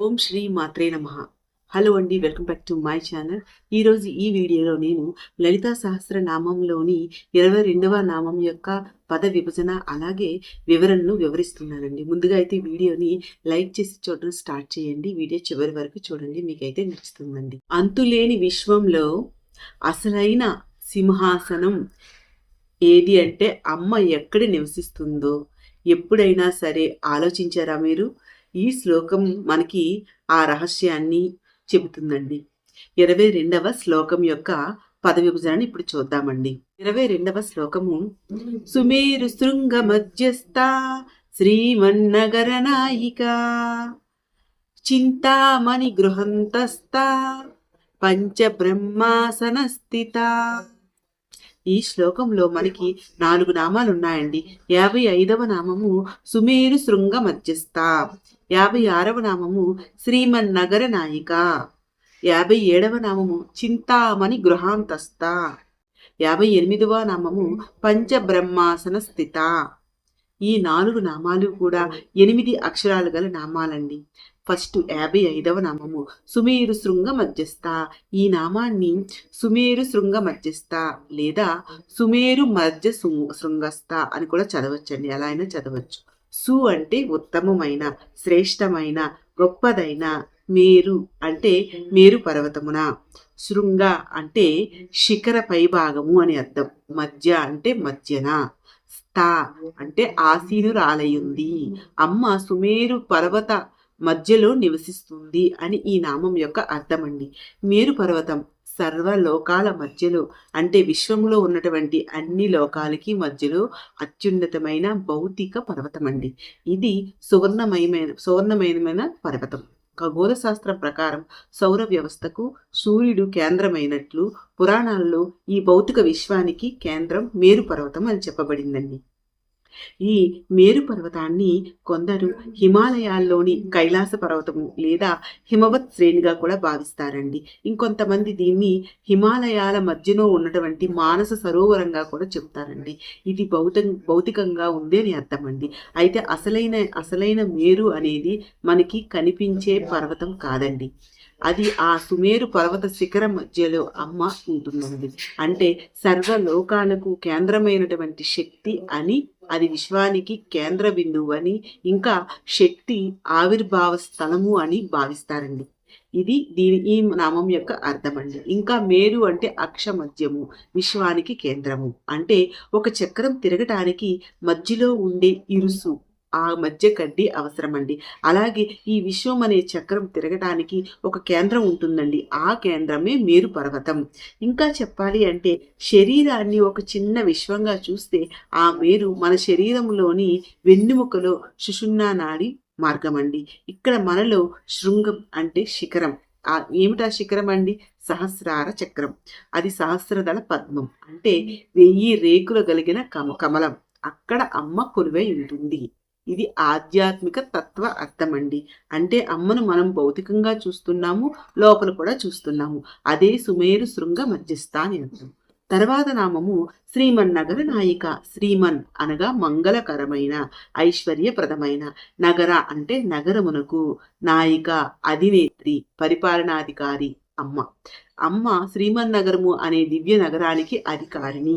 ఓం శ్రీ మాత్రే నమః. హలో అండి, welcome back to my channel. ఈరోజు ఈ వీడియోలో నేను లలితా సహస్రనామంలోని 22వ నామం యొక్క పద విభజన అలాగే వివరణను వివరిస్తున్నానండి. ముందుగా అయితే వీడియోని లైక్ చేసి చూడడం స్టార్ట్ చేయండి. వీడియో చివరి వరకు చూడండి, మీకైతే నచ్చుతుందండి. అంతులేని విశ్వంలో అసలైన సింహాసనం ఏది అంటే అమ్మ ఎక్కడ నివసిస్తుందో ఎప్పుడైనా సరే ఆలోచించారా మీరు? ఈ శ్లోకం మనకి ఆ రహస్యాన్ని చెబుతుందండి. 22వ శ్లోకం యొక్క పద విభజనని ఇప్పుడు చూద్దామండి. 22వ శ్లోకము సుమేరు శృంగ మధ్యస్థ శ్రీమన్నగర నాయిక చింతామణి గృహంతస్థ పంచబ్రహ్మాసన స్థిత. ఈ శ్లోకంలో మనకి 4 నామాలు ఉన్నాయండి. 55వ నామము సుమేరు శృంగ మధ్యస్థ, 56వ నామము శ్రీమన్నగర నాయిక, 57వ నామము చింతామణి గృహాంతస్థ, 58వ నామము పంచబ్రహ్మాసన స్థిత. ఈ 4 నామాలు కూడా 8 అక్షరాలు గల నామాలండి. ఫస్ట్ 55వ నామము సుమేరు శృంగ మధ్యస్థ. ఈ నామాన్ని సుమేరు శృంగ మధ్యస్థ లేదా సుమేరు మధ్య శృంగస్థ అని కూడా చదవచ్చండి. ఎలా అయినా చదవచ్చు. సు అంటే ఉత్తమమైన, శ్రేష్టమైన, గొప్పదైన. మేరు అంటే మేరు పర్వతమున. శృంగ అంటే శిఖర పైభాగము అని అర్థం. మధ్య అంటే మధ్యన. స్థా అంటే ఆసీనురాలయుంది. అమ్మ సుమేరు పర్వత మధ్యలో నివసిస్తుంది అని ఈ నామం యొక్క అర్థం అండి. మేరు పర్వతం సర్వలోకాల మధ్యలో అంటే విశ్వంలో ఉన్నటువంటి అన్ని లోకాలకి మధ్యలో అత్యున్నతమైన భౌతిక పర్వతం అండి. ఇది సువర్ణమయమైన పర్వతం. ఖగోళ శాస్త్రం ప్రకారం సౌర వ్యవస్థకు సూర్యుడు కేంద్రమైనట్లు పురాణాల్లో ఈ భౌతిక విశ్వానికి కేంద్రం మేరు పర్వతం అని చెప్పబడిందండి. ఈ మేరు పర్వతాన్ని కొందరు హిమాలయాల్లోని కైలాస పర్వతము లేదా హిమవత్ శ్రేణిగా కూడా భావిస్తారండి. ఇంకొంతమంది దీన్ని హిమాలయాల మధ్యలో ఉన్నటువంటి మానస సరోవరంగా కూడా చెబుతారండి. ఇది భౌతికంగా ఉంది అని అర్థమండి. అయితే అసలైన మేరు అనేది మనకి కనిపించే పర్వతం కాదండి. అది ఆ సుమేరు పర్వత శిఖరం మధ్యలో అమ్మ ఉంటుందండి. అంటే సర్వలోకాలకు కేంద్రమైనటువంటి శక్తి అని, అది విశ్వానికి కేంద్ర బిందువు అని, ఇంకా శక్తి ఆవిర్భావ స్థలము అని భావిస్తారండి. ఇది ఈ నామం యొక్క అర్థం అండి. ఇంకా మేరు అంటే అక్ష మధ్యము, విశ్వానికి కేంద్రము. అంటే ఒక చక్రం తిరగటానికి మధ్యలో ఉండే ఇరుసు, ఆ మధ్య కడ్డీ అవసరమండి. అలాగే ఈ విశ్వం అనే చక్రం తిరగటానికి ఒక కేంద్రం ఉంటుందండి. ఆ కేంద్రమే మేరు పర్వతం. ఇంకా చెప్పాలి అంటే శరీరాన్ని ఒక చిన్న విశ్వంగా చూస్తే ఆ మేరు మన శరీరంలోని వెన్నెముకలో సుషుమ్నా నాడి మార్గం అండి. ఇక్కడ మనలో శృంగం అంటే శిఖరం. ఏమిటా శిఖరం అండి? సహస్రార చక్రం. అది సహస్రదళ పద్మం అంటే 1000 రేకులు కలిగిన కమలం. అక్కడ అమ్మ కొలువై ఉంటుంది. ఇది ఆధ్యాత్మిక తత్వ అర్థమండి. అంటే అమ్మను మనం భౌతికంగా చూస్తున్నాము, లోపల కూడా చూస్తున్నాము. అదే సుమేరు శృంగ మధ్యస్థ అని అర్థం. తర్వాత నామము శ్రీమన్నగర నాయిక. శ్రీమన్ అనగా మంగళకరమైన, ఐశ్వర్యప్రదమైన. నగర అంటే నగరమునకు. నాయిక అధినేత్రి, పరిపాలనాధికారి అమ్మ శ్రీమన్నగరము అనే దివ్య నగరానికి అధికారిని.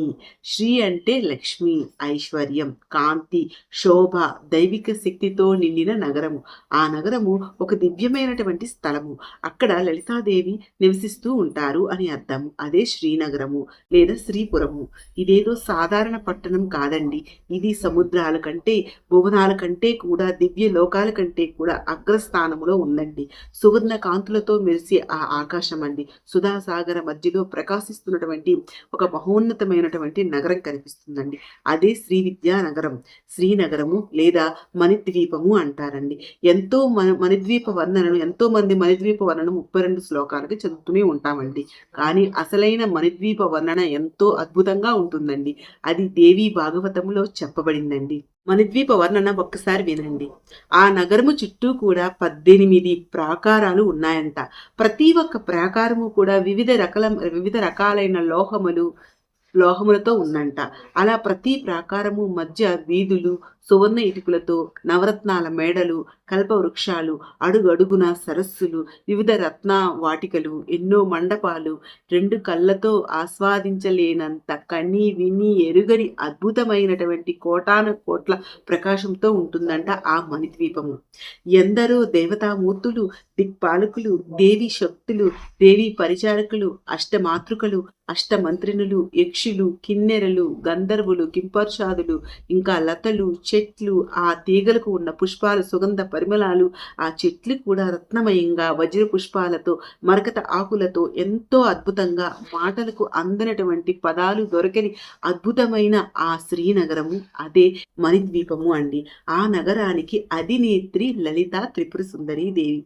శ్రీ అంటే లక్ష్మి, ఐశ్వర్యం, కాంతి, శోభ, దైవిక శక్తితో నిండిన నగరము. ఆ నగరము ఒక దివ్యమైనటువంటి స్థలము. అక్కడ లలితాదేవి నివసిస్తూ ఉంటారు అని అర్థము. అదే శ్రీనగరము లేదా శ్రీపురము. ఇదేదో సాధారణ పట్టణం కాదండి. ఇది సముద్రాల కంటే, భువనాల కంటే కూడా, దివ్య లోకాల కంటే కూడా అగ్రస్థానంలో ఉందండి. సువర్ణ కాంతులతో మెరిసే ఆ ఆకాశం అండి. సుధాసాగర మధ్యలో ప్రకాశిస్తున్నటువంటి ఒక మహోన్నతమైనటువంటి నగరం కనిపిస్తుందండి. అదే శ్రీ విద్యా నగరం, శ్రీనగరము లేదా మణిద్వీపము అంటారండి. ఎంతో మణిద్వీప వర్ణనను 32 శ్లోకాలకి చదువుతూనే ఉంటామండి. కానీ అసలైన మణిద్వీప వర్ణన ఎంతో అద్భుతంగా ఉంటుందండి. అది దేవి భాగవతంలో చెప్పబడిందండి. మణిద్వీప వర్ణన ఒక్కసారి వినండి. ఆ నగరము చుట్టూ కూడా 18 ప్రాకారాలు ఉన్నాయంట. ప్రతి ఒక్క ప్రాకారము కూడా వివిధ రకాలైన లోహములతో ఉందంట. అలా ప్రతి ప్రాకారము మధ్య వీధులు, సువర్ణ ఇటుకులతో నవరత్నాల మేడలు, కల్పవృక్షాలు, అడుగడుగున సరస్సులు, వివిధ రత్న వాటికలు, ఎన్నో మండపాలు, రెండు కళ్ళతో ఆస్వాదించలేనంత కని విని ఎరుగని అద్భుతమైనటువంటి కోటాను కోట్ల ప్రకాశంతో ఉంటుందంట ఆ మణిద్వీపము. ఎందరో దేవతామూర్తులు, దిక్పాలకులు, దేవి శక్తులు, దేవి పరిచారకులు, అష్టమాతృకలు, అష్టమంత్రినులు, యక్షులు, కిన్నెరలు, గంధర్వులు, కింపర్షాదులు, ఇంకా లతలు, చెట్లు, ఆ తీగలకు ఉన్న పుష్పాల సుగంధ పరిమళాలు, ఆ చెట్లు కూడా రత్నమయంగా వజ్ర పుష్పాలతో, మరకత ఆకులతో ఎంతో అద్భుతంగా, మాటలకు అందనటువంటి పదాలు దొరకని అద్భుతమైన ఆ శ్రీనగరము అదే మణిద్వీపము అండి. ఆ నగరానికి అధినేత్రి లలిత త్రిపుర సుందరి దేవి.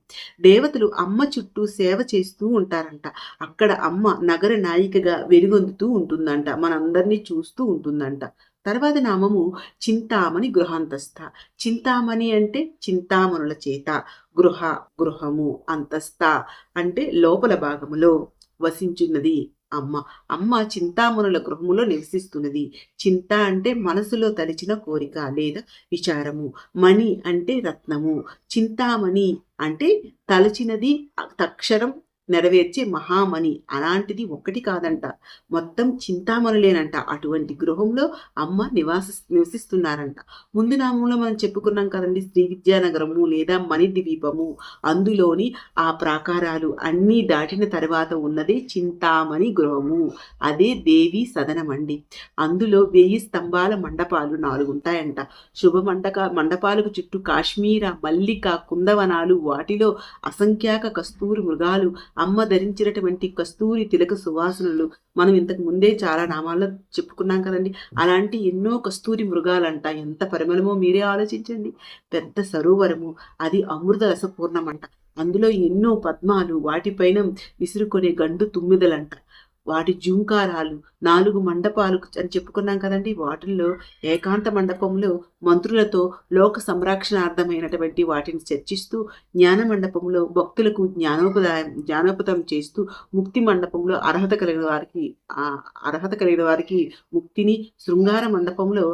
దేవతలు అమ్మ చుట్టూ సేవ చేస్తూ ఉంటారంట. అక్కడ అమ్మ నగర నాయికగా వెలుగొందుతూ ఉంటుందంట, మనందరినీ చూస్తూ ఉంటుందంట. తర్వాత నామము చింతామణి గృహాంతస్థ. చింతామణి అంటే చింతామణుల చేత, గృహము, అంతస్థ అంటే లోపల భాగములో వసించున్నది అమ్మ. అమ్మ చింతామణుల గృహములో నివసిస్తున్నది. చింత అంటే మనసులో తలిచిన కోరిక లేదా విచారము. మణి అంటే రత్నము. చింతామణి అంటే తలచినది తక్షరం నెరవేర్చే మహామణి. అలాంటిది ఒక్కటి కాదంట, మొత్తం చింతామణులేనంట. అటువంటి గృహంలో అమ్మ నివసిస్తున్నారంట. ముందు నామంలో మనం చెప్పుకున్నాం కదండి, శ్రీ విద్యానగరము లేదా మణిద్వీపము. అందులోని ఆ ప్రాకారాలు అన్నీ దాటిన తర్వాత ఉన్నదే చింతామణి గృహము. అదే దేవి సదనమండి. అందులో 1000 స్తంభాల మండపాలు 4 ఉంటాయంట. శుభ మండపాలకు చుట్టూ కాశ్మీర, మల్లిక, కుందవనాలు, వాటిలో అసంఖ్యాక కస్తూరి మృగాలు, అమ్మ ధరించినటువంటి కస్తూరి తిలక సువాసనలు మనం ఇంతకు ముందే చాలా నామాల్లో చెప్పుకున్నాం కదండి. అలాంటి ఎన్నో కస్తూరి మృగాలంట. ఎంత పరిమళమో మీరే ఆలోచించండి. పెద్ద సరోవరము, అది అమృత రసపూర్ణమంట. అందులో ఎన్నో పద్మాలు, వాటిపైన విసురుకొనే గండు తుమ్మిదలంట. వాటి జూంకారాలు, 4 మండపాలు అని చెప్పుకున్నాం కదండి. వాటిల్లో ఏకాంత మండపంలో మంత్రులతో లోక సంరక్షణార్థమైనటువంటి వాటిని చర్చిస్తూ, జ్ఞాన మండపంలో భక్తులకు జ్ఞానోపదం చేస్తూ, ముక్తి మండపంలో అర్హత కలిగిన వారికి ముక్తిని, శృంగార మండపంలో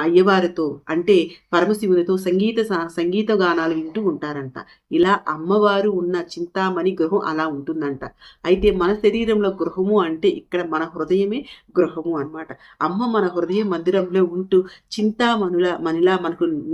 అయ్యవారితో అంటే పరమశివునితో సంగీత గానాలు వింటూ ఉంటారంట. ఇలా అమ్మవారు ఉన్న చింతామణి గృహం అలా ఉంటుందంట. అయితే మన శరీరంలో గృహము అంటే ఇక్కడ మన హృదయమే గృహము అన్నమాట. అమ్మ మన హృదయ మందిరంలో ఉంటూ మనిలా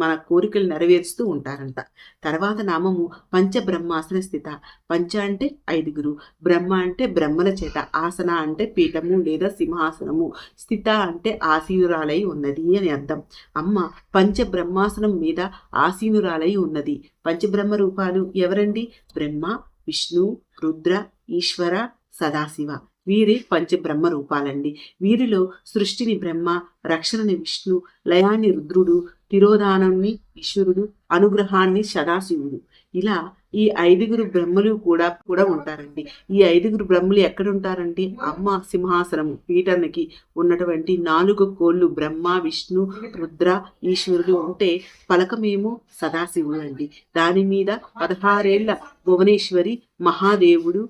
మన కోరికలు నెరవేరుస్తూ ఉంటారంట. తర్వాత నామము పంచబ్రహ్మాసన స్థిత. పంచ అంటే 5, బ్రహ్మ అంటే బ్రహ్మల చేత, ఆసన అంటే పీఠము లేదా సింహాసనము, స్థిత అంటే ఆసీనురాలై ఉన్నది అని అర్థం. అమ్మ పంచబ్రహ్మాసనం మీద ఆసీనురాలై ఉన్నది. పంచబ్రహ్మ రూపాలు ఎవరండి? బ్రహ్మ, విష్ణు, రుద్ర, ఈశ్వర, సదాశివ. వీరే పంచబ్రహ్మ రూపాలండి. వీరిలో సృష్టిని బ్రహ్మ, రక్షణని విష్ణు, లయాన్ని రుద్రుడు, తిరోధానాన్ని ఈశ్వరుడు, అనుగ్రహాన్ని సదాశివుడు. ఇలా ఈ 5 బ్రహ్మలు కూడా ఉంటారండి. ఈ 5 బ్రహ్మలు ఎక్కడ ఉంటారంటే అమ్మ సింహాసనము పీఠానికి ఉన్నటువంటి 4 కోళ్ళు బ్రహ్మ, విష్ణు, రుద్ర, ఈశ్వరుడు ఉంటే పలకమేమో సదాశివుడు అండి. దాని మీద 16 ఏళ్ల భువనేశ్వరి మహాదేవుడు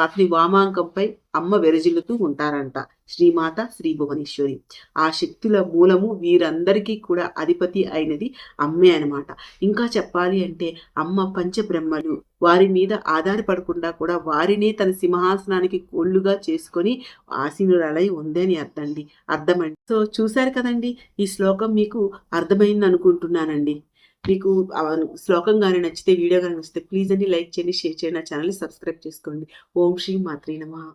అతని వామాంకంపై అమ్మ వెరజిల్లుతూ ఉంటారంట. శ్రీమాత శ్రీ భువనేశ్వరి. ఆ శక్తుల మూలము వీరందరికీ కూడా అధిపతి అయినది అమ్మే అనమాట. ఇంకా చెప్పాలి అంటే అమ్మ పంచబ్రహ్మలు వారి మీద ఆధారపడకుండా కూడా వారినే తన సింహాసనానికి కోళ్ళుగా చేసుకొని ఆసీనురాలై ఉందని అర్థమండి. సో చూశారు కదండి, ఈ శ్లోకం మీకు అర్థమైంది అనుకుంటున్నానండి. మీకు శ్లోకం కానీ నచ్చితే, వీడియో కానీ నచ్చితే ప్లీజ్ అండి లైక్ చేయండి, షేర్ చేయండి, నా ఛానల్ని సబ్స్క్రైబ్ చేసుకోండి. ఓం శ్రీ మాత్రే నమః.